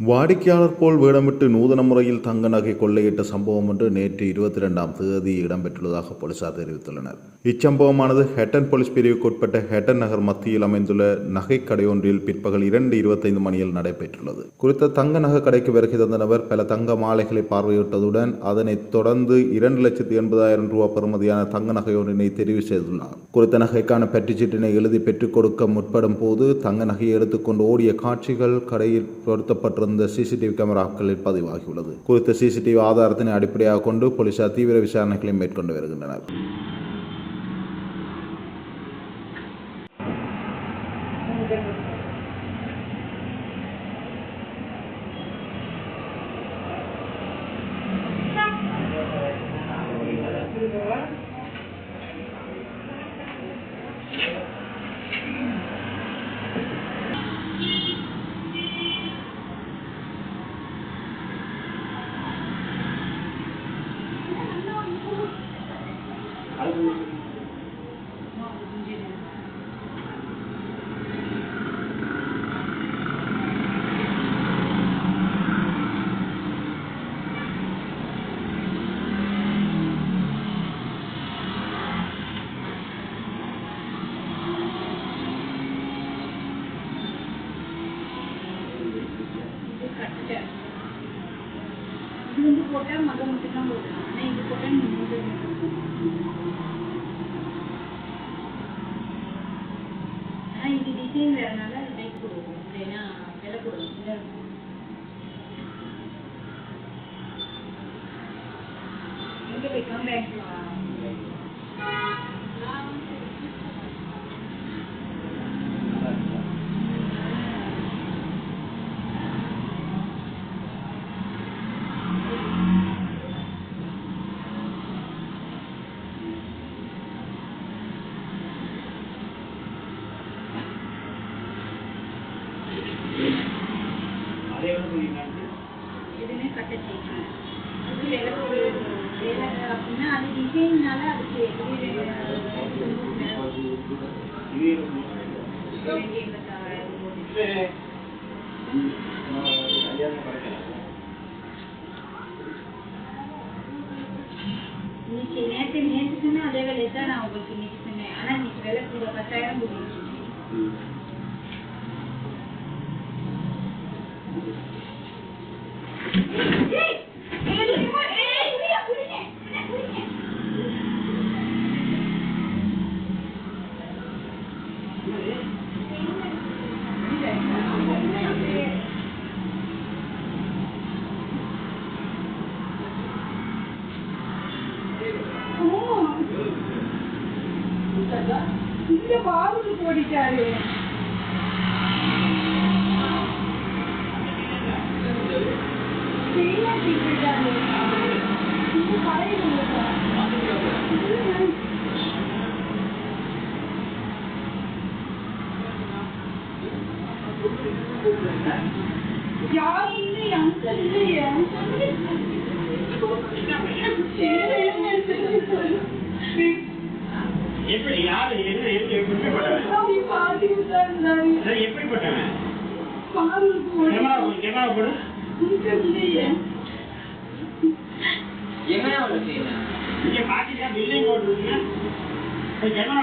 வாடிக்கையாளர் போல் வேடமிட்டு நூதன முறையில் தங்க நகை கொள்ளையிட்ட சம்பவம் ஒன்று நேற்று 22ஆம் தேதி இடம்பெற்றுள்ளதாக போலீசார் தெரிவித்துள்ளனர். இச்சம்பவமானது ஹெட்டன் போலீஸ் பிரிவுக்குட்பட்ட ஹெட்டன் நகர் மத்தியில் அமைந்துள்ள நகை கடையொன்றில் பிற்பகல் 2:25 மணியில் நடைபெற்றுள்ளது. குறித்த தங்க நகை கடைக்கு வருகை தந்த நபர் பல தங்க மாலைகளை பார்வையிட்டதுடன் அதனைத் தொடர்ந்து 2,80,000 ரூபாய் பெறுமதியான தங்க நகை ஒன்றினை தெரிவு செய்துள்ளார். குறித்த நகைக்கான பெற்றுச்சீட்டினை எழுதி பெற்றுக் கொடுக்க முற்படும் போது தங்க நகையை எடுத்துக்கொண்டு ஓடிய காட்சிகள் கடையில் பொருத்தப்பட்டிருந்த சிசிடிவி கேமராக்களில் பதிவாகியுள்ளது. குறித்த சிசிடிவி ஆதாரத்தினை அடிப்படையாக கொண்டு போலீசார் தீவிர விசாரணைகளை மேற்கொண்டு வருகின்றனர். இது போட்டா மக மட்டும் தான் போடலாம். ஆனா இது போட்டா நீங்க ஆனா இது டிசைன் வேறனால லைக் கொடுக்கும். இல்லைன்னா விலை கொடுக்கும். இங்க போய் கம் பேக் எதுவுமே கட்ட செய்யணும். அது விலை அப்படின்னா அது டிசைன்னால அதுக்கு நேற்று சொன்னேன் அதே வேலையை தான் நான் உங்களுக்கு இன்னைக்கு சொன்னேன். ஆனா இன்னைக்கு விலை கூட 10,000 கொடுத்துருக்கேன். இந்த பாபுக்கு போடிட்டாரு. எப்படி யாரு எப்படிப்பட்டவன் கேமரா போடு எங்க பாத்தீங்கன்னா பில்டிங் போட்டு கேமரா